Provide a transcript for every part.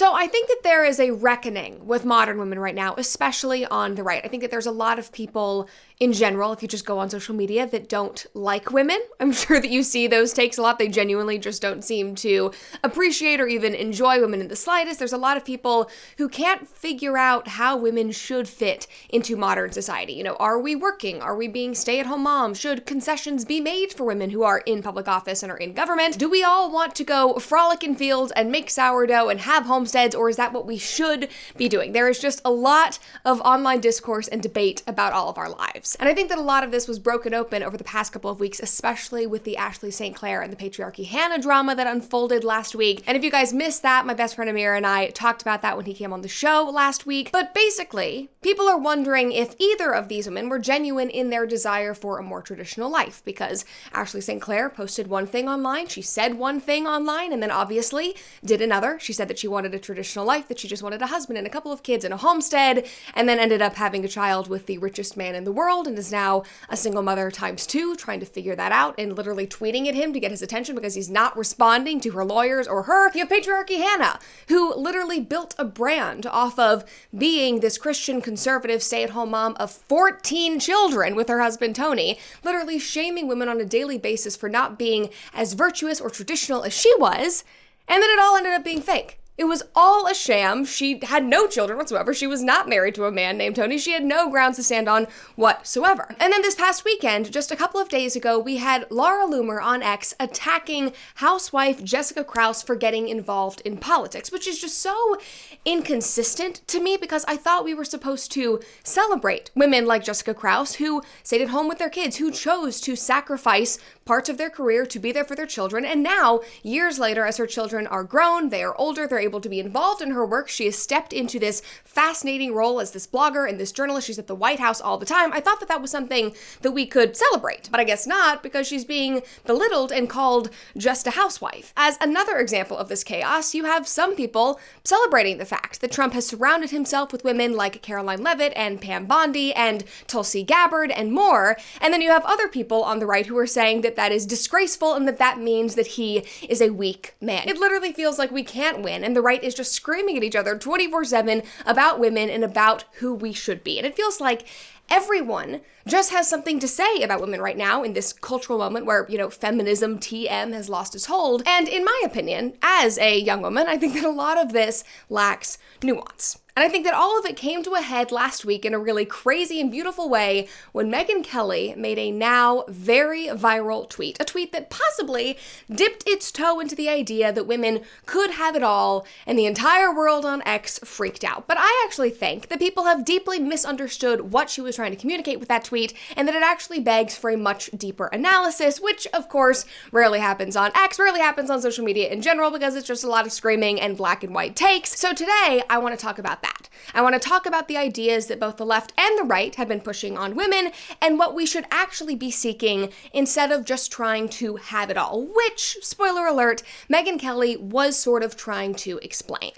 So I think that there is a reckoning with modern women right now, especially on the right. I think that there's a lot of people in general, if you just go on social media, that don't like women. I'm sure that you see those takes a lot. They genuinely just don't seem to appreciate or even enjoy women in the slightest. There's a lot of people who can't figure out how women should fit into modern society. You know, are we working? Are we being stay-at-home moms? Should concessions be made for women who are in public office and are in government? Do we all want to go frolic in fields and make sourdough and have homesteads, or is that what we should be doing? There is just a lot of online discourse and debate about all of our lives. And I think that a lot of this was broken open over the past couple of weeks, especially with the Ashley St. Clair and the patriarchy Hannah drama that unfolded last week. And if you guys missed that, my best friend Amir and I talked about that when he came on the show last week. But basically, people are wondering if either of these women were genuine in their desire for a more traditional life, because Ashley St. Clair posted one thing online, she said one thing online, and then obviously did another. She said that she wanted a traditional life, that she just wanted a husband and a couple of kids and a homestead, and then ended up having a child with the richest man in the world and is now a single mother times two, trying to figure that out and literally tweeting at him to get his attention because he's not responding to her lawyers or her. You have patriarchy Hannah, who literally built a brand off of being this Christian conservative stay-at-home mom of 14 children with her husband Tony, literally shaming women on a daily basis for not being as virtuous or traditional as she was, and then it all ended up being fake. It was all a sham. She had no children whatsoever. She was not married to a man named Tony. She had no grounds to stand on whatsoever. And then this past weekend, just a couple of days ago, we had Laura Loomer on X attacking housewife Jessica Krause for getting involved in politics, which is just so inconsistent to me because I thought we were supposed to celebrate women like Jessica Krause who stayed at home with their kids, who chose to sacrifice parts of their career to be there for their children. And now, years later, as her children are grown, they are older, they're able to be involved in her work. She has stepped into this fascinating role as this blogger and this journalist. She's at the White House all the time. I thought that that was something that we could celebrate, but I guess not, because she's being belittled and called just a housewife. As another example of this chaos, you have some people celebrating the fact that Trump has surrounded himself with women like Caroline Leavitt and Pam Bondi and Tulsi Gabbard and more, and then you have other people on the right who are saying that that is disgraceful and that that means that he is a weak man. It literally feels like we can't win, and the right is just screaming at each other 24/7 about women and about who we should be. And it feels like everyone just has something to say about women right now in this cultural moment where, you know, feminism, TM, has lost its hold. And in my opinion, as a young woman, I think that a lot of this lacks nuance. And I think that all of it came to a head last week in a really crazy and beautiful way when Megyn Kelly made a now very viral tweet. A tweet that possibly dipped its toe into the idea that women could have it all, and the entire world on X freaked out. But I actually think that people have deeply misunderstood what she was trying to communicate with that tweet, and that it actually begs for a much deeper analysis, which of course rarely happens on X, rarely happens on social media in general, because it's just a lot of screaming and black and white takes. So today, I want to talk about that. I want to talk about the ideas that both the left and the right have been pushing on women and what we should actually be seeking instead of just trying to have it all, which, spoiler alert, Megyn Kelly was sort of trying to explain.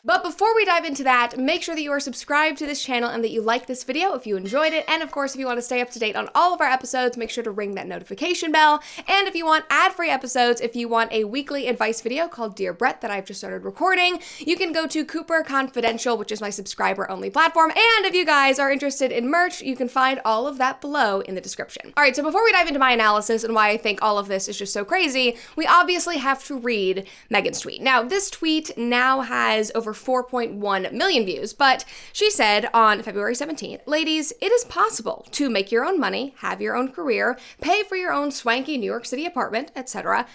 But before we dive into that, make sure that you are subscribed to this channel and that you like this video if you enjoyed it. And of course, if you want to stay up to date on all of our episodes, make sure to ring that notification bell. And if you want ad-free episodes, if you want a weekly advice video called Dear Brett that I've just started recording, you can go to Cooper Confidential, which is my subscriber-only platform. And if you guys are interested in merch, you can find all of that below in the description. All right, so before we dive into my analysis and why I think all of this is just so crazy, we obviously have to read Megyn's tweet. Now, this tweet now has over 4.1 million views, but she said on February 17th, ladies, it is possible to make your own money, have your own career, pay for your own swanky New York City apartment, etc.,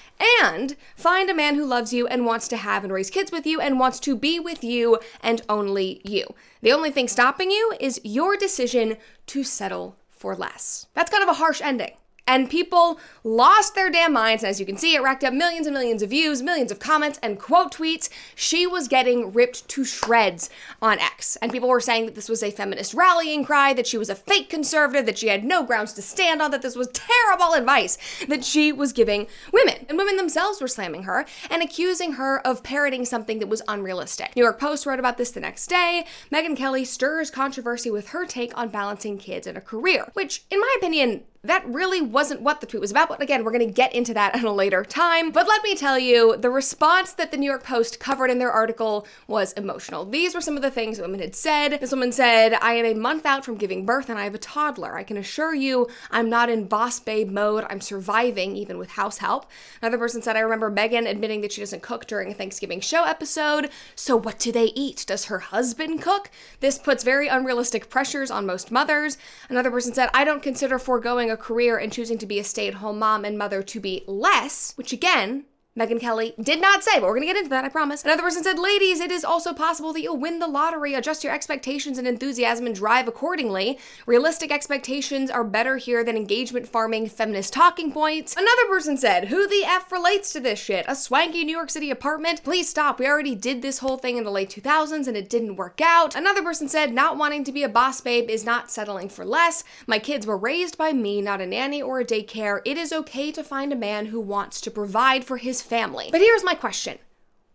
and find a man who loves you and wants to have and raise kids with you and wants to be with you and only you. The only thing stopping you is your decision to settle for less. That's kind of a harsh ending. And people lost their damn minds, and as you can see, it racked up millions and millions of views, millions of comments, and quote tweets. She was getting ripped to shreds on X. And people were saying that this was a feminist rallying cry, that she was a fake conservative, that she had no grounds to stand on, that this was terrible advice that she was giving women. And women themselves were slamming her and accusing her of parroting something that was unrealistic. New York Post wrote about this the next day. Megyn Kelly stirs controversy with her take on balancing kids and a career, which, in my opinion, that really wasn't what the tweet was about. But again, we're going to get into that at a later time. But let me tell you, the response that the New York Post covered in their article was emotional. These were some of the things women had said. This woman said, "I am a month out from giving birth and I have a toddler. I can assure you I'm not in boss babe mode. I'm surviving even with house help." Another person said, "I remember Megyn admitting that she doesn't cook during a Thanksgiving show episode. So what do they eat? Does her husband cook? This puts very unrealistic pressures on most mothers." Another person said, "I don't consider foregoing a career and choosing to be a stay-at-home mom and mother to be less," which again, Megyn Kelly did not say, but we're going to get into that, I promise. Another person said, "Ladies, it is also possible that you'll win the lottery. Adjust your expectations and enthusiasm and drive accordingly. Realistic expectations are better here than engagement farming feminist talking points." Another person said, "Who the F relates to this shit? A swanky New York City apartment? Please stop. We already did this whole thing in the late 2000s and it didn't work out." Another person said, "Not wanting to be a boss babe is not settling for less. My kids were raised by me, not a nanny or a daycare. It is okay to find a man who wants to provide for his family." But here's my question.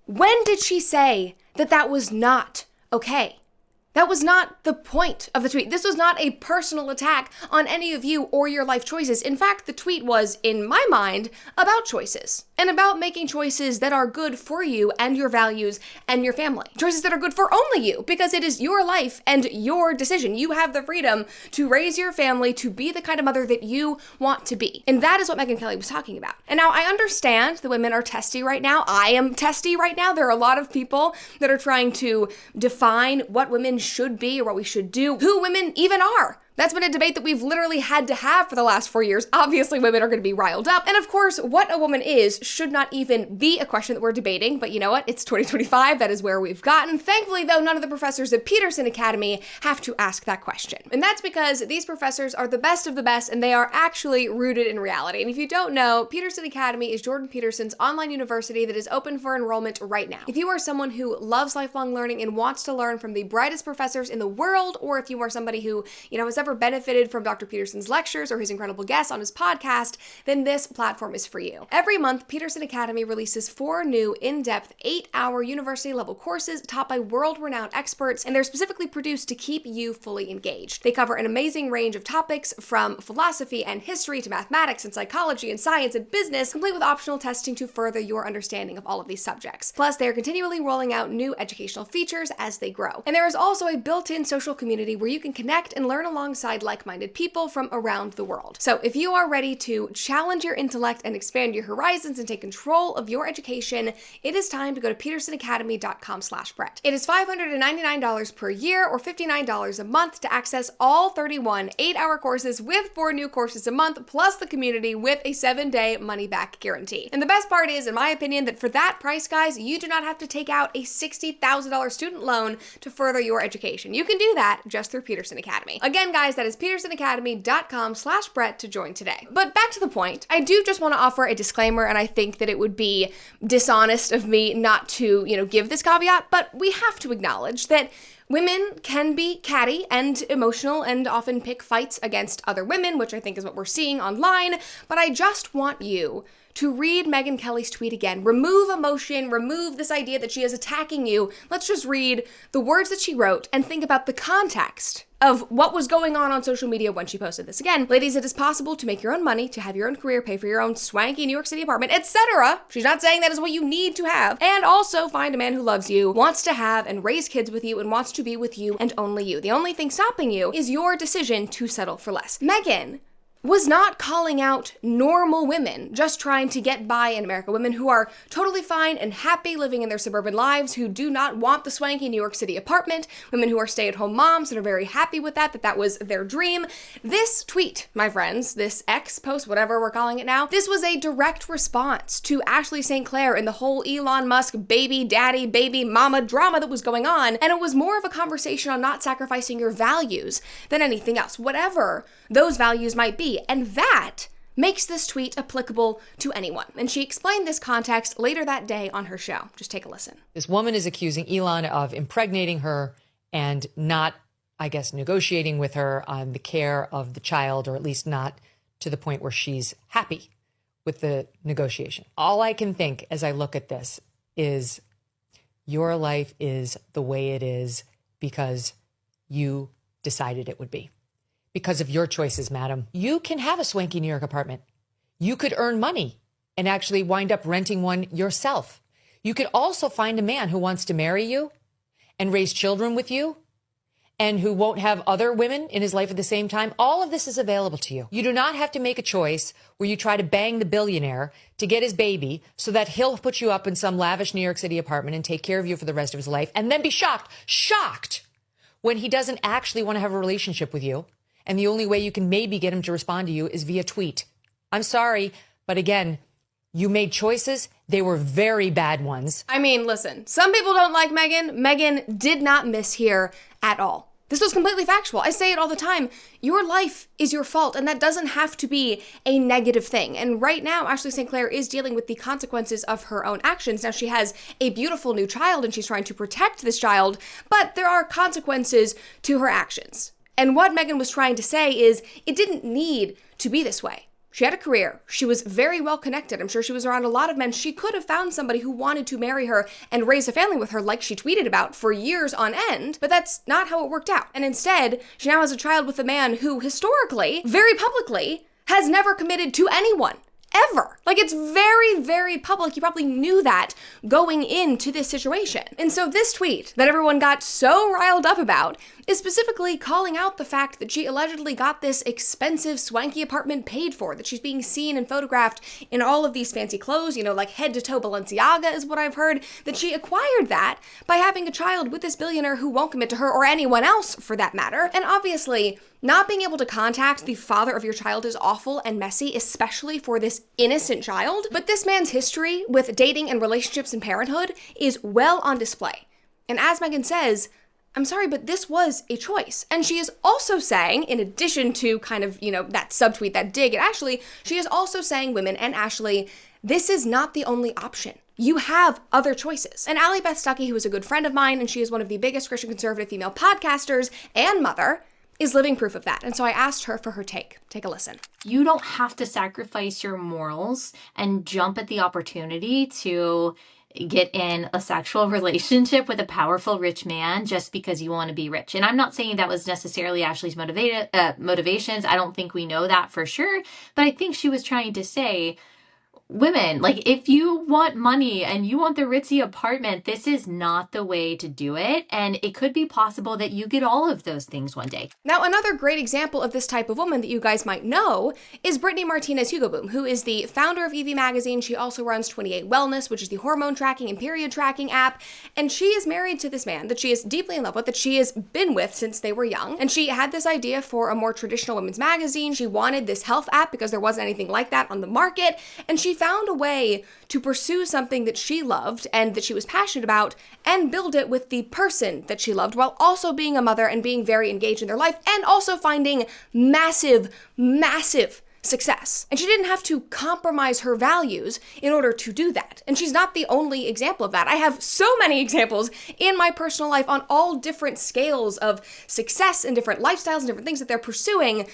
When did she say that that was not okay? That was not the point of the tweet. This was not a personal attack on any of you or your life choices. In fact, the tweet was, in my mind, about choices and about making choices that are good for you and your values and your family. Choices that are good for only you, because it is your life and your decision. You have the freedom to raise your family, to be the kind of mother that you want to be. And that is what Megyn Kelly was talking about. And now I understand the women are testy right now. I am testy right now. There are a lot of people that are trying to define what women should be or what we should do, who women even are. That's been a debate that we've literally had to have for the last 4 years. Obviously, women are going to be riled up. And of course, what a woman is should not even be a question that we're debating. But you know what? It's 2025. That is where we've gotten. Thankfully, though, none of the professors at Peterson Academy have to ask that question. And that's because these professors are the best of the best and they are actually rooted in reality. And if you don't know, Peterson Academy is Jordan Peterson's online university that is open for enrollment right now. If you are someone who loves lifelong learning and wants to learn from the brightest professors in the world, or if you are somebody who, has ever benefited from Dr. Peterson's lectures or his incredible guests on his podcast, then this platform is for you. Every month, Peterson Academy releases 4 new in-depth 8-hour university-level courses taught by world-renowned experts, and they're specifically produced to keep you fully engaged. They cover an amazing range of topics from philosophy and history to mathematics and psychology and science and business, complete with optional testing to further your understanding of all of these subjects. Plus, they are continually rolling out new educational features as they grow. And there is also a built-in social community where you can connect and learn alongside like-minded people from around the world. So if you are ready to challenge your intellect and expand your horizons and take control of your education, it is time to go to petersonacademy.com/Brett. It is $599 per year or $59 a month to access all 31 8-hour courses with 4 new courses a month, plus the community with a 7-day money-back guarantee. And the best part is, in my opinion, that for that price, guys, you do not have to take out a $60,000 student loan to further your education. You can do that just through Peterson Academy. Again, guys, that is petersonacademy.com/Brett to join today. But back to the point, I do just want to offer a disclaimer, and I think that it would be dishonest of me not to, give this caveat, but we have to acknowledge that women can be catty and emotional and often pick fights against other women, which I think is what we're seeing online. But I just want you to read Megyn Kelly's tweet again. Remove emotion, remove this idea that she is attacking you. Let's just read the words that she wrote and think about the context of what was going on social media when she posted this. Again, ladies, it is possible to make your own money, to have your own career, pay for your own swanky New York City apartment, etc. She's not saying that is what you need to have. And also find a man who loves you, wants to have and raise kids with you, and wants to be with you and only you. The only thing stopping you is your decision to settle for less. Megyn was not calling out normal women just trying to get by in America, women who are totally fine and happy living in their suburban lives, who do not want the swanky New York City apartment, women who are stay-at-home moms and are very happy with that was their dream. This tweet, my friends, this X post, whatever we're calling it now, this was a direct response to Ashley St. Clair and the whole Elon Musk baby daddy, baby mama drama that was going on, and it was more of a conversation on not sacrificing your values than anything else, whatever those values might be. And that makes this tweet applicable to anyone. And she explained this context later that day on her show. Just take a listen. This woman is accusing Elon of impregnating her and not, I guess, negotiating with her on the care of the child, or at least not to the point where she's happy with the negotiation. All I can think as I look at this is your life is the way it is because you decided it would be. because of your choices, madam. You can have a swanky New York apartment. You could earn money and actually wind up renting one yourself. You could also find a man who wants to marry you and raise children with you and who won't have other women in his life at the same time. All of this is available to you. You do not have to make a choice where you try to bang the billionaire to get his baby so that he'll put you up in some lavish New York City apartment and take care of you for the rest of his life and then be shocked when he doesn't actually want to have a relationship with you. And the only way you can maybe get him to respond to you is via tweet. I'm sorry, but again, you made choices. They were very bad ones. I mean, listen, some people don't like Megyn. Megyn did not miss here at all. This was completely factual. I say it all the time. Your life is your fault, and that doesn't have to be a negative thing. And right now, Ashley St. Clair is dealing with the consequences of her own actions. Now, she has a beautiful new child, and she's trying to protect this child, but there are consequences to her actions. And what Megyn was trying to say is it didn't need to be this way. She had a career. She was very well connected. I'm sure she was around a lot of men. She could have found somebody who wanted to marry her and raise a family with her like she tweeted about for years on end, but that's not how it worked out. And instead, she now has a child with a man who historically, very publicly, has never committed to anyone. Ever. Like, it's very, very public. You probably knew that going into this situation. And so this tweet that everyone got so riled up about is specifically calling out the fact that she allegedly got this expensive, swanky apartment paid for, that she's being seen and photographed in all of these fancy clothes, you know, like head to toe Balenciaga is what I've heard, that she acquired that by having a child with this billionaire who won't commit to her or anyone else for that matter. And obviously, not being able to contact the father of your child is awful and messy, especially for this innocent child. But this man's history with dating and relationships and parenthood is well on display. And as Megyn says, I'm sorry, but this was a choice. And she is also saying, in addition to kind of, you know, that subtweet, that dig at Ashley, she is also saying, women and Ashley, this is not the only option. You have other choices. And Allie Beth Stuckey, who is a good friend of mine, and she is one of the biggest Christian conservative female podcasters and mother, is living proof of that. And so I asked her for her take. Take a listen. You don't have to sacrifice your morals and jump at the opportunity to get in a sexual relationship with a powerful rich man just because you want to be rich. And I'm not saying that was necessarily Ashley's motivations. I don't think we know that for sure. But I think she was trying to say, women, like, if you want money and you want the ritzy apartment, this is not the way to do it. And it could be possible that you get all of those things one day. Now, another great example of this type of woman that you guys might know is Brittany Martinez Hugoboom, who is the founder of EV Magazine. She also runs 28 Wellness, which is the hormone tracking and period tracking app. And she is married to this man that she is deeply in love with, that she has been with since they were young. And she had this idea for a more traditional women's magazine. She wanted this health app because there wasn't anything like that on the market. And she found a way to pursue something that she loved and that she was passionate about and build it with the person that she loved while also being a mother and being very engaged in their life and also finding massive success. And she didn't have to compromise her values in order to do that. And she's not the only example of that. I have so many examples in my personal life on all different scales of success and different lifestyles and different things that they're pursuing.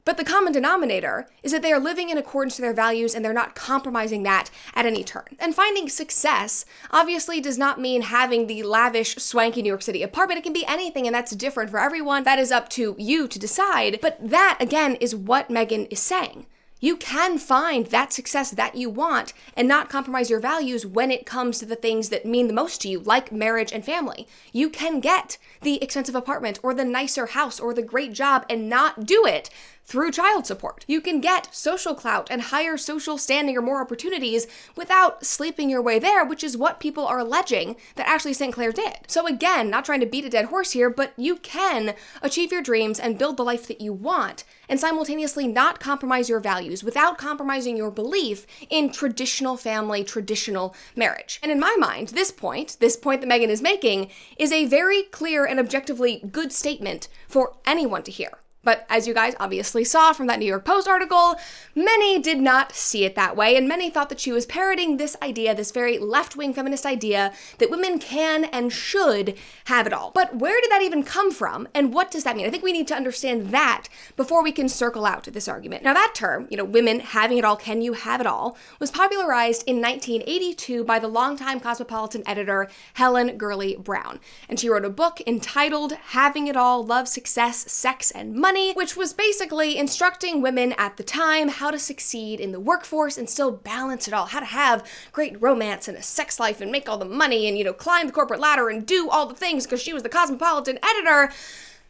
But the common denominator is that they are living in accordance to their values and they're not compromising that at any turn. And finding success obviously does not mean having the lavish, swanky New York City apartment. It can be anything, and that's different for everyone. That is up to you to decide. But that, again, is what Megyn is saying. You can find that success that you want and not compromise your values when it comes to the things that mean the most to you, like marriage and family. You can get the expensive apartment or the nicer house or the great job and not do it through child support. You can get social clout and higher social standing or more opportunities without sleeping your way there, which is what people are alleging that Ashley St. Clair did. So again, not trying to beat a dead horse here, but you can achieve your dreams and build the life that you want and simultaneously not compromise your values without compromising your belief in traditional family, traditional marriage. And in my mind, this point that Megyn is making is a very clear and objectively good statement for anyone to hear. But as you guys obviously saw from that New York Post article, many did not see it that way, and many thought that she was parroting this idea, this very left-wing feminist idea, that women can and should have it all. But where did that even come from, and what does that mean? I think we need to understand that before we can circle out this argument. Now that term, women having it all, can you have it all, was popularized in 1982 by the longtime Cosmopolitan editor Helen Gurley Brown. And she wrote a book entitled Having It All, Love, Success, Sex, and Money, money, which was basically instructing women at the time how to succeed in the workforce and still balance it all, how to have great romance and a sex life and make all the money and, climb the corporate ladder and do all the things because she was the cosmopolitan editor.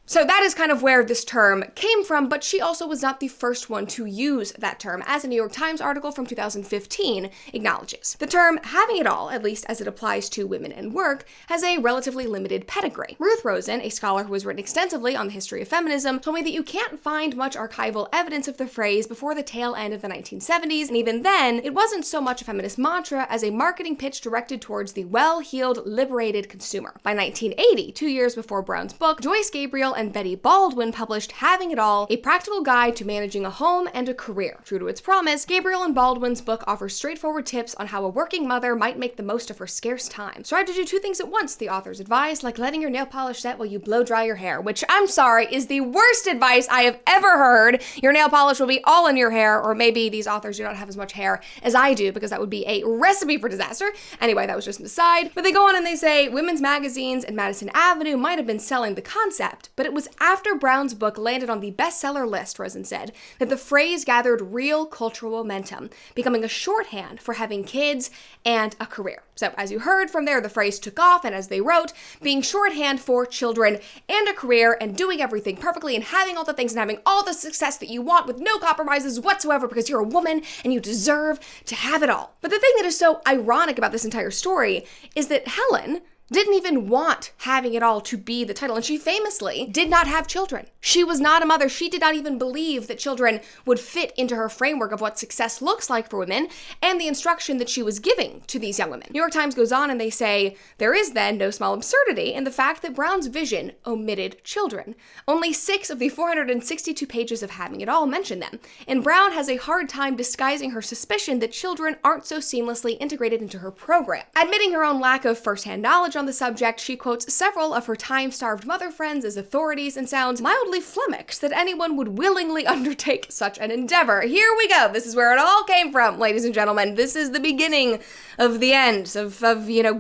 So that is kind of where this term came from, but she also was not the first one to use that term, as a New York Times article from 2015 acknowledges. The term having it all, at least as it applies to women and work, has a relatively limited pedigree. Ruth Rosen, a scholar who has written extensively on the history of feminism, told me that you can't find much archival evidence of the phrase before the tail end of the 1970s, and even then, it wasn't so much a feminist mantra as a marketing pitch directed towards the well-heeled, liberated consumer. By 1980, 2 years before Brown's book, Joyce Gabriel and Betty Baldwin published Having It All, a practical guide to managing a home and a career. True to its promise, Gabriel and Baldwin's book offers straightforward tips on how a working mother might make the most of her scarce time. Strive to do 2 things at once, the authors advise, like letting your nail polish set while you blow dry your hair, which I'm sorry is the worst advice I have ever heard. Your nail polish will be all in your hair, or maybe these authors do not have as much hair as I do, because that would be a recipe for disaster. Anyway, that was just an aside. But they go on and they say, women's magazines and Madison Avenue might have been selling the concept, but it was after Brown's book landed on the bestseller list, Rosen said, that the phrase gathered real cultural momentum, becoming a shorthand for having kids and a career. So as you heard from there, the phrase took off, and as they wrote, being shorthand for children and a career and doing everything perfectly and having all the things and having all the success that you want with no compromises whatsoever because you're a woman and you deserve to have it all. But the thing that is so ironic about this entire story is that Helen didn't even want Having It All to be the title, and she famously did not have children. She was not a mother. She did not even believe that children would fit into her framework of what success looks like for women and the instruction that she was giving to these young women. New York Times goes on and they say, there is then no small absurdity in the fact that Brown's vision omitted children. Only 6 of the 462 pages of Having It All mention them, and Brown has a hard time disguising her suspicion that children aren't so seamlessly integrated into her program. Admitting her own lack of first-hand knowledge on the subject, she quotes several of her time-starved mother friends as authorities and sounds mildly flummoxed that anyone would willingly undertake such an endeavor. Here we go. This is where it all came from, ladies and gentlemen. This is the beginning of the end of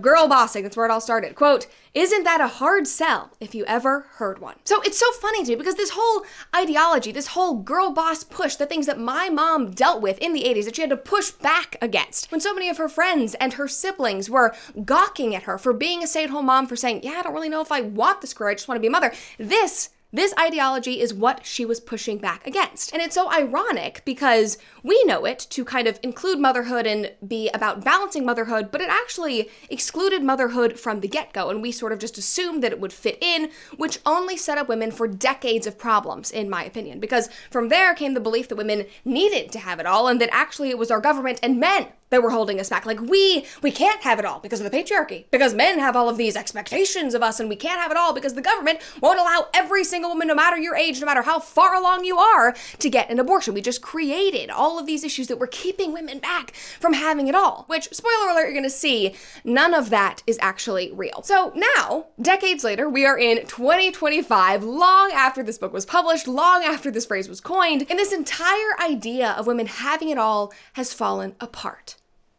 girl bossing. That's where it all started. Quote, isn't that a hard sell if you ever heard one? So it's so funny to me because this whole ideology, this whole girl boss push, the things that my mom dealt with in the 80s that she had to push back against, when so many of her friends and her siblings were gawking at her for being a stay-at-home mom, for saying, yeah, I don't really know if I want this career, I just want to be a mother. This ideology is what she was pushing back against. And it's so ironic because we know it to kind of include motherhood and be about balancing motherhood, but it actually excluded motherhood from the get-go, and we sort of just assumed that it would fit in, which only set up women for decades of problems, in my opinion, because from there came the belief that women needed to have it all, and that actually it was our government and men that were holding us back. Like, we can't have it all because of the patriarchy, because men have all of these expectations of us, and we can't have it all because the government won't allow every single woman, no matter your age, no matter how far along you are, to get an abortion. We just created all of these issues that were keeping women back from having it all, which, spoiler alert, you're gonna see, none of that is actually real. So now, decades later, we are in 2025, long after this book was published, long after this phrase was coined, and this entire idea of women having it all has fallen apart.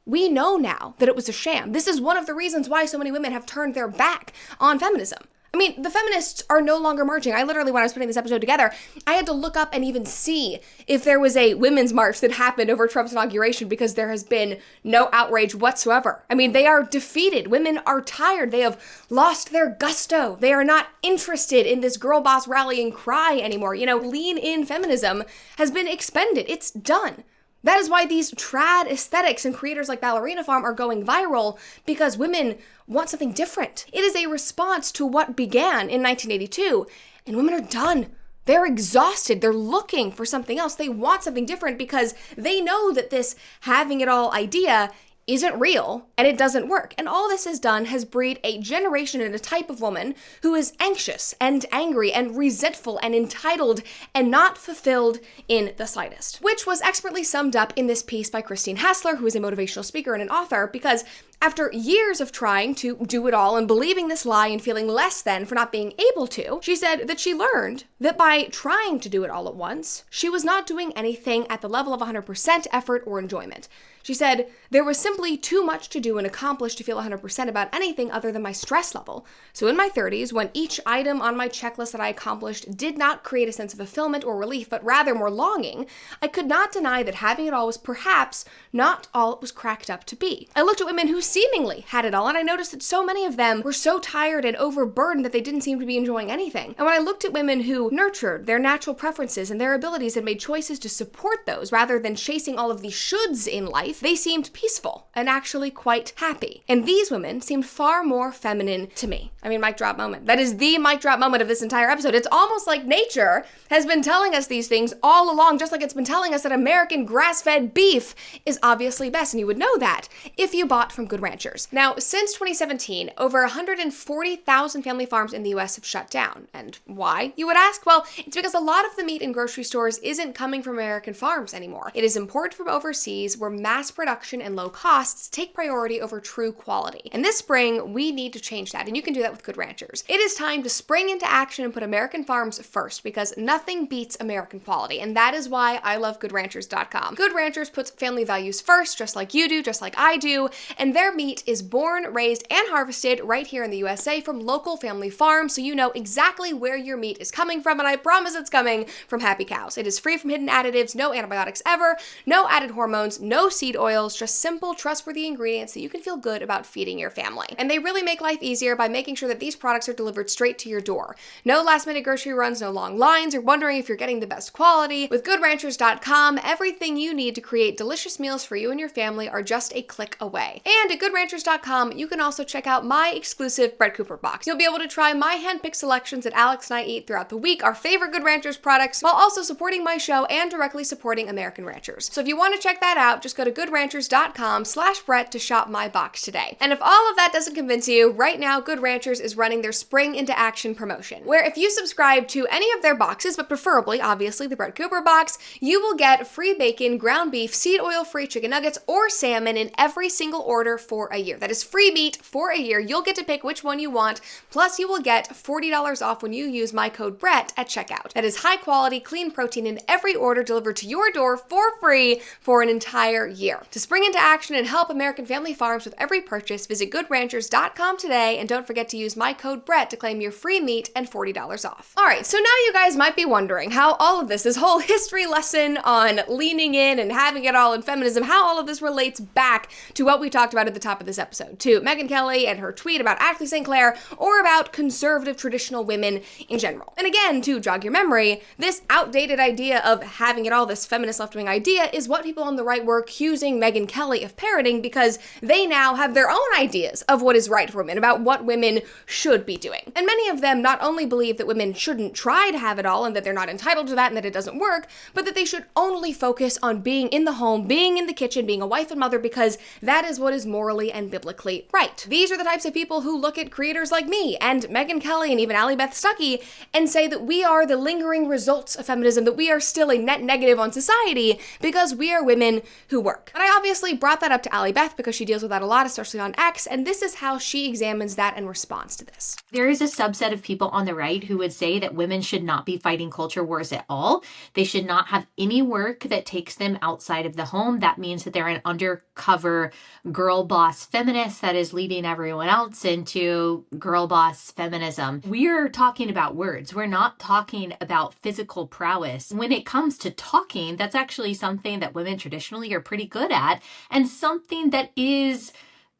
We know now that it was a sham. This is one of the reasons why so many women have turned their back on feminism. I mean, the feminists are no longer marching. I literally, when I was putting this episode together, I had to look up and even see if there was a women's march that happened over Trump's inauguration, because there has been no outrage whatsoever. I mean, they are defeated. Women are tired. They have lost their gusto. They are not interested in this girl boss rallying cry anymore. Lean in feminism has been expended. It's done. That is why these trad aesthetics and creators like Ballerina Farm are going viral, because women want something different. It is a response to what began in 1982, and women are done. They're exhausted. They're looking for something else. They want something different because they know that this having it all idea isn't real and it doesn't work. And all this has done has breed a generation and a type of woman who is anxious and angry and resentful and entitled and not fulfilled in the slightest, which was expertly summed up in this piece by Christine Hassler, who is a motivational speaker and an author, because After years of trying to do it all and believing this lie and feeling less than for not being able to, she said that she learned that by trying to do it all at once, she was not doing anything at the level of 100% effort or enjoyment. She said, there was simply too much to do and accomplish to feel 100% about anything other than my stress level. So in my 30s, when each item on my checklist that I accomplished did not create a sense of fulfillment or relief, but rather more longing, I could not deny that having it all was perhaps not all it was cracked up to be. I looked at women who seemingly had it all, and I noticed that so many of them were so tired and overburdened that they didn't seem to be enjoying anything. And when I looked at women who nurtured their natural preferences and their abilities and made choices to support those rather than chasing all of the shoulds in life, they seemed peaceful and actually quite happy. And these women seemed far more feminine to me. I mean, mic drop moment. That is the mic drop moment of this entire episode. It's almost like nature has been telling us these things all along, just like it's been telling us that American grass-fed beef is obviously best. And you would know that if you bought from Good Ranchers. Now, since 2017, over 140,000 family farms in the US have shut down. And why, you would ask? Well, it's because a lot of the meat in grocery stores isn't coming from American farms anymore. It is imported from overseas where mass production and low costs take priority over true quality. And this spring, we need to change that, and you can do that with Good Ranchers. It is time to spring into action and put American farms first, because nothing beats American quality, and that is why I love GoodRanchers.com. Good Ranchers puts family values first, just like you do, just like I do, and their meat is born, raised, and harvested right here in the USA from local family farms, so you know exactly where your meat is coming from, and I promise it's coming from happy cows. It is free from hidden additives, no antibiotics ever, no added hormones, no seed oils, just simple, trustworthy ingredients that you can feel good about feeding your family. And they really make life easier by making sure that these products are delivered straight to your door. No last-minute grocery runs, no long lines, or wondering if you're getting the best quality. With GoodRanchers.com, everything you need to create delicious meals for you and your family are just a click away. And at GoodRanchers.com, you can also check out my exclusive Brett Cooper box. You'll be able to try my hand-picked selections that Alex and I eat throughout the week, our favorite Good Ranchers products, while also supporting my show and directly supporting American ranchers. So if you want to check that out, just go to GoodRanchers.com/Brett to shop my box today. And if all of that doesn't convince you, right now Good Ranchers is running their Spring into Action promotion, where if you subscribe to any of their boxes, but preferably, obviously, the Brett Cooper box, you will get free bacon, ground beef, seed oil-free chicken nuggets, or salmon in every single order for a year. That is free meat for a year. You'll get to pick which one you want, plus you will get $40 off when you use my code BRETT at checkout. That is high-quality, clean protein in every order delivered to your door for free for an entire year. To spring into action and help American family farms with every purchase, visit GoodRanchers.com today, and don't forget to use my code BRETT to claim your free meat and $40 off. All right, so now you guys might be wondering how all of this whole history lesson on leaning in and having it all in feminism, how all of this relates back to what we talked about at the top of this episode, to Megyn Kelly and her tweet about Ashley St. Clair, or about conservative traditional women in general. And again, to jog your memory, this outdated idea of having it all, this feminist left-wing idea, is what people on the right were accusing Megyn Kelly of parroting, because they now have their own ideas of what is right for women, about what women should be doing. And many of them not only believe that women shouldn't try to have it all and that they're not entitled to that and that it doesn't work, but that they should only focus on being in the home, being in the kitchen, being a wife and mother, because that is what is morally and biblically right. These are the types of people who look at creators like me and Megyn Kelly and even Allie Beth Stuckey and say that we are the lingering results of feminism, that we are still a net negative on society because we are women who work. And I obviously brought that up to Allie Beth because she deals with that a lot, especially on X, and this is how she examines that and responds to this. There is a subset of people on the right who would say that women should not be fighting culture wars at all. They should not have any work that takes them outside of the home. That means that they're an undercover girl boss feminist that is leading everyone else into girl boss feminism. We're talking about words. We're not talking about physical prowess. When it comes to talking, that's actually something that women traditionally are pretty good at, and something that is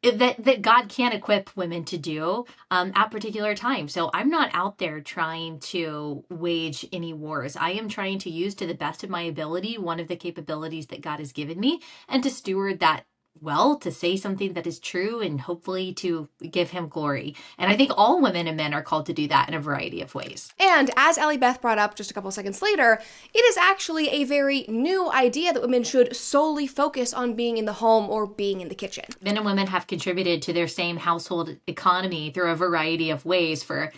that God can equip women to do at particular times. So I'm not out there trying to wage any wars. I am trying to use to the best of my ability one of the capabilities that God has given me, and to steward that well, to say something that is true and hopefully to give him glory. And I think all women and men are called to do that in a variety of ways. And as Allie Beth brought up just a couple seconds later, it is actually a very new idea that women should solely focus on being in the home or being in the kitchen. Men and women have contributed to their same household economy through a variety of ways for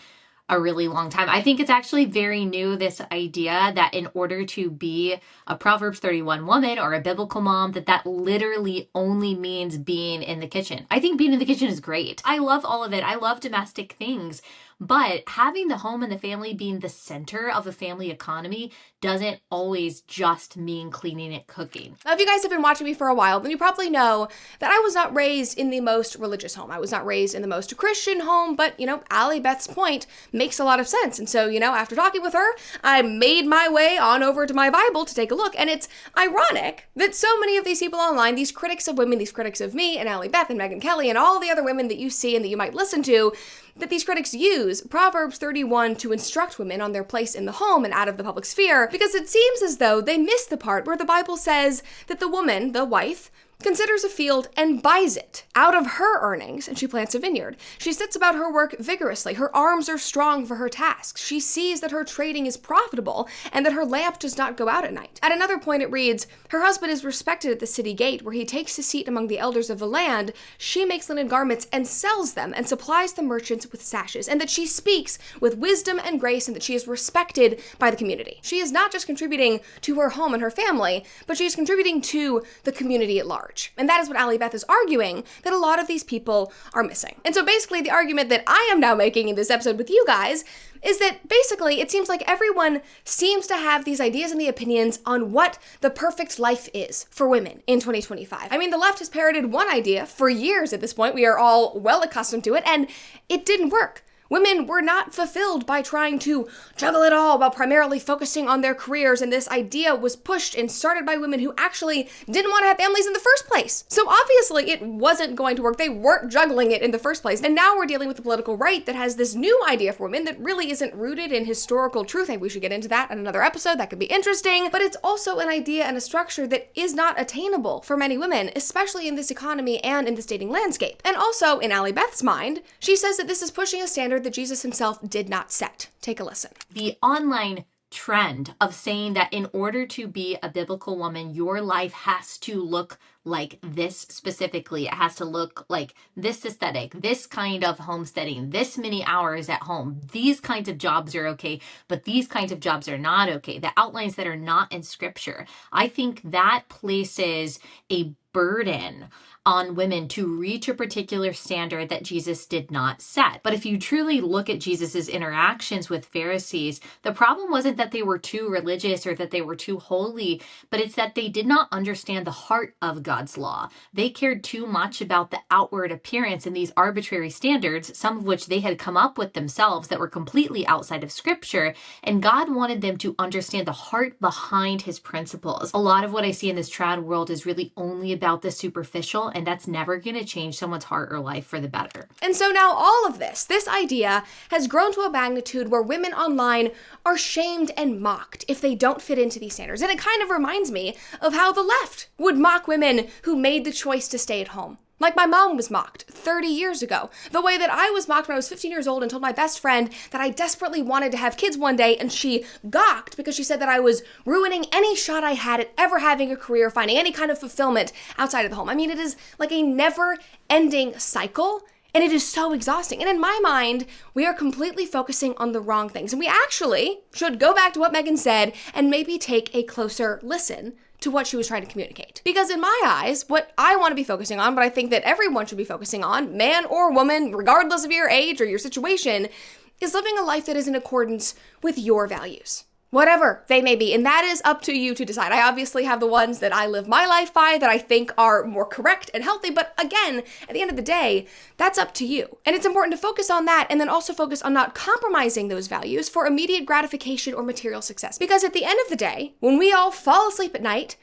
a really long time. I think it's actually very new, this idea that in order to be a Proverbs 31 woman or a biblical mom, that literally only means being in the kitchen. I think being in the kitchen is great. I love all of it. I love domestic things. But having the home and the family being the center of a family economy doesn't always just mean cleaning and cooking. Now, if you guys have been watching me for a while, then you probably know that I was not raised in the most religious home. I was not raised in the most Christian home, but, Allie Beth's point makes a lot of sense. And so, after talking with her, I made my way on over to my Bible to take a look. And it's ironic that so many of these people online, these critics of women, these critics of me and Allie Beth and Megyn Kelly and all the other women that you see and that you might listen to, that these critics use Proverbs 31 to instruct women on their place in the home and out of the public sphere, because it seems as though they miss the part where the Bible says that the woman, the wife, considers a field and buys it out of her earnings, and she plants a vineyard. She sets about her work vigorously. Her arms are strong for her tasks. She sees that her trading is profitable and that her lamp does not go out at night. At another point it reads, her husband is respected at the city gate where he takes his seat among the elders of the land. She makes linen garments and sells them and supplies the merchants with sashes, and that she speaks with wisdom and grace, and that she is respected by the community. She is not just contributing to her home and her family, but she is contributing to the community at large. And that is what Allie Beth is arguing that a lot of these people are missing. And so basically the argument that I am now making in this episode with you guys is that basically it seems like everyone seems to have these ideas and the opinions on what the perfect life is for women in 2025. I mean, the left has parroted one idea for years at this point. We are all well accustomed to it, and it didn't work. Women were not fulfilled by trying to juggle it all while primarily focusing on their careers, and this idea was pushed and started by women who actually didn't want to have families in the first place. So obviously it wasn't going to work. They weren't juggling it in the first place. And now we're dealing with the political right that has this new idea for women that really isn't rooted in historical truth. Maybe we should get into that in another episode. That could be interesting. But it's also an idea and a structure that is not attainable for many women, especially in this economy and in this dating landscape. And also, in Allie Beth's mind, she says that this is pushing a standard that Jesus himself did not set. Take a listen. The online trend of saying that in order to be a biblical woman, your life has to look like this specifically. It has to look like this aesthetic, this kind of homesteading, this many hours at home. These kinds of jobs are okay, but these kinds of jobs are not okay. The outlines that are not in scripture. I think that places a burden on women to reach a particular standard that Jesus did not set. But if you truly look at Jesus's interactions with Pharisees, the problem wasn't that they were too religious or that they were too holy, but it's that they did not understand the heart of God's law. They cared too much about the outward appearance and these arbitrary standards, some of which they had come up with themselves that were completely outside of scripture, and God wanted them to understand the heart behind his principles. A lot of what I see in this trad world is really only about the superficial, and that's never going to change someone's heart or life for the better. And so now all of this idea has grown to a magnitude where women online are shamed and mocked if they don't fit into these standards. And it kind of reminds me of how the left would mock women who made the choice to stay at home. Like my mom was mocked 30 years ago. The way that I was mocked when I was 15 years old and told my best friend that I desperately wanted to have kids one day, and she gawked because she said that I was ruining any shot I had at ever having a career, finding any kind of fulfillment outside of the home. I mean, it is like a never-ending cycle, and it is so exhausting. And in my mind, we are completely focusing on the wrong things. And we actually should go back to what Megyn said and maybe take a closer listen to what she was trying to communicate. Because in my eyes, what I want to be focusing on, what I think that everyone should be focusing on, man or woman, regardless of your age or your situation, is living a life that is in accordance with your values. Whatever they may be, and that is up to you to decide. I obviously have the ones that I live my life by that I think are more correct and healthy, but again, at the end of the day, that's up to you. And it's important to focus on that and then also focus on not compromising those values for immediate gratification or material success. Because at the end of the day, when we all fall asleep at night,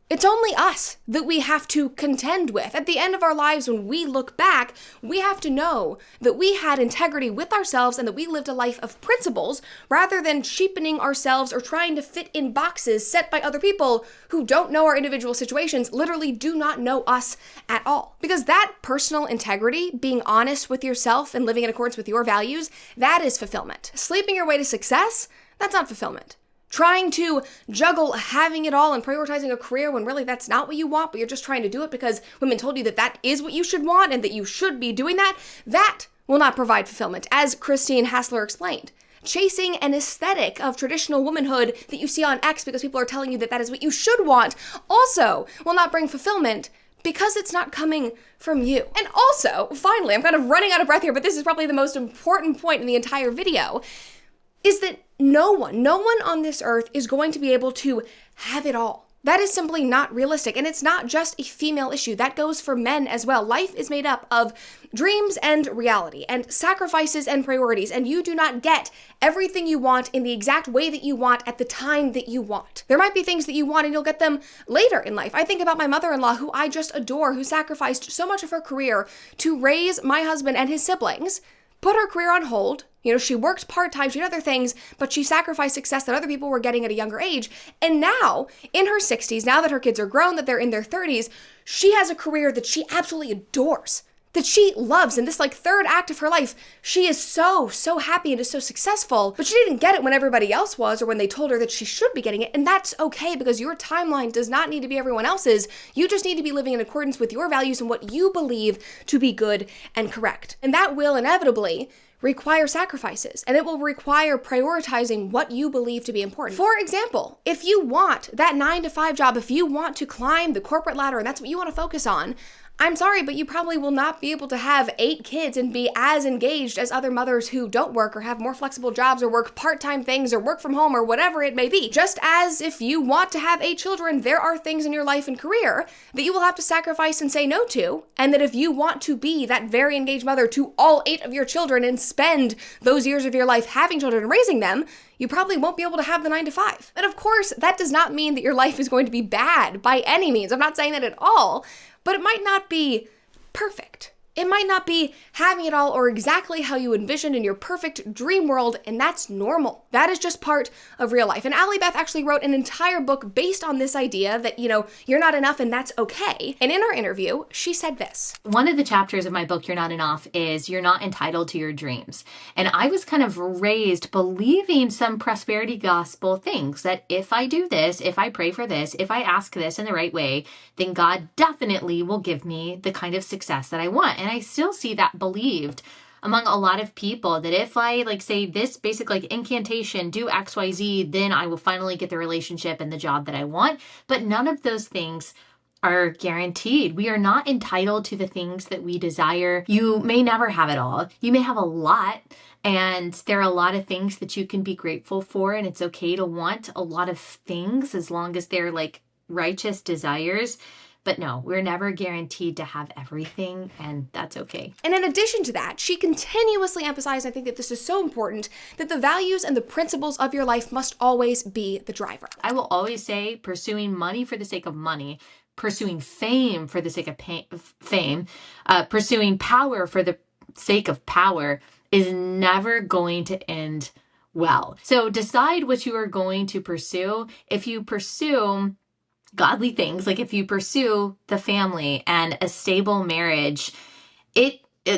it's only us that we have to contend with. At the end of our lives, when we look back, we have to know that we had integrity with ourselves and that we lived a life of principles rather than cheapening ourselves or trying to fit in boxes set by other people who don't know our individual situations, literally do not know us at all. Because that personal integrity, being honest with yourself and living in accordance with your values, that is fulfillment. Sleeping your way to success, that's not fulfillment. Trying to juggle having it all and prioritizing a career when really that's not what you want, but you're just trying to do it because women told you that that is what you should want and that you should be doing that, that will not provide fulfillment, as Christine Hassler explained. Chasing an aesthetic of traditional womanhood that you see on X because people are telling you that that is what you should want also will not bring fulfillment because it's not coming from you. And also, finally, I'm kind of running out of breath here, but this is probably the most important point in the entire video, is that no one on this earth is going to be able to have it all. That is simply not realistic. And it's not just a female issue. That goes for men as well. Life is made up of dreams and reality and sacrifices and priorities. And you do not get everything you want in the exact way that you want at the time that you want. There might be things that you want and you'll get them later in life. I think about my mother-in-law, who I just adore, who sacrificed so much of her career to raise my husband and his siblings, put her career on hold. She worked part-time, she did other things, but she sacrificed success that other people were getting at a younger age. And now, in her 60s, now that her kids are grown, that they're in their 30s, she has a career that she absolutely adores, that she loves. In this third act of her life, she is so happy and is so successful, but she didn't get it when everybody else was or when they told her that she should be getting it. And that's okay, because your timeline does not need to be everyone else's. You just need to be living in accordance with your values and what you believe to be good and correct. And that will inevitably require sacrifices, and it will require prioritizing what you believe to be important. For example, if you want that 9-to-5 job, if you want to climb the corporate ladder and that's what you want to focus on, I'm sorry, but you probably will not be able to have 8 kids and be as engaged as other mothers who don't work or have more flexible jobs or work part-time things or work from home or whatever it may be. Just as if you want to have 8 children, there are things in your life and career that you will have to sacrifice and say no to, and that if you want to be that very engaged mother to all 8 of your children and spend those years of your life having children and raising them, you probably won't be able to have the 9-to-5. And of course, that does not mean that your life is going to be bad by any means. I'm not saying that at all. But it might not be perfect. It might not be having it all or exactly how you envisioned in your perfect dream world, and that's normal. That is just part of real life. And Allie Beth actually wrote an entire book based on this idea that, you're not enough and that's okay. And in her interview, she said this. One of the chapters of my book, You're Not Enough, is you're not entitled to your dreams. And I was kind of raised believing some prosperity gospel things, that if I do this, if I pray for this, if I ask this in the right way, then God definitely will give me the kind of success that I want. And I still see that believed among a lot of people, that if I say this basic incantation, do XYZ, then I will finally get the relationship and the job that I want. But none of those things are guaranteed. We are not entitled to the things that we desire. You may never have it all. You may have a lot. And there are a lot of things that you can be grateful for. And it's okay to want a lot of things as long as they're righteous desires. But no, we're never guaranteed to have everything, and that's okay. And in addition to that, she continuously emphasized, I think that this is so important, that the values and the principles of your life must always be the driver. I will always say pursuing money for the sake of money, pursuing fame for the sake of fame, pursuing power for the sake of power is never going to end well. So decide what you are going to pursue. If you pursue godly things, if you pursue the family and a stable marriage,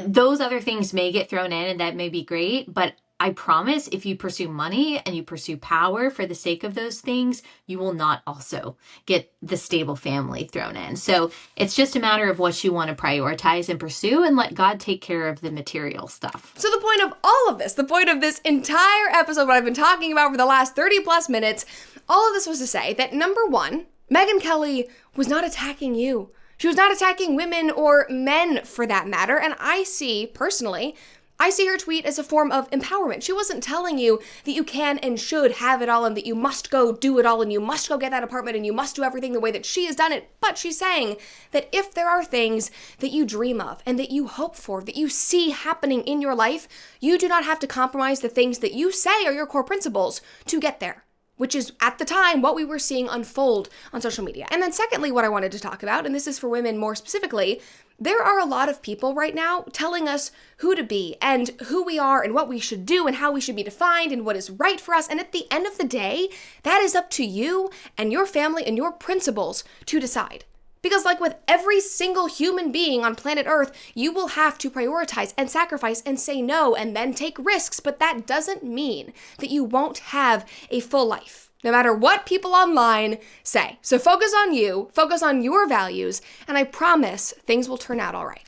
those other things may get thrown in and that may be great, but I promise if you pursue money and you pursue power for the sake of those things, you will not also get the stable family thrown in. So it's just a matter of what you want to prioritize and pursue, and let God take care of the material stuff. So the point of all of this, the point of this entire episode, what I've been talking about for the last 30 plus minutes, all of this was to say that number one, Megyn Kelly was not attacking you. She was not attacking women or men for that matter. And I see her tweet as a form of empowerment. She wasn't telling you that you can and should have it all and that you must go do it all and you must go get that apartment and you must do everything the way that she has done it. But she's saying that if there are things that you dream of and that you hope for, that you see happening in your life, you do not have to compromise the things that you say are your core principles to get there, which is at the time what we were seeing unfold on social media. And then secondly, what I wanted to talk about, and this is for women more specifically, there are a lot of people right now telling us who to be and who we are and what we should do and how we should be defined and what is right for us. And at the end of the day, that is up to you and your family and your principles to decide. Because with every single human being on planet Earth, you will have to prioritize and sacrifice and say no and then take risks. But that doesn't mean that you won't have a full life, no matter what people online say. So focus on you, focus on your values, and I promise things will turn out all right.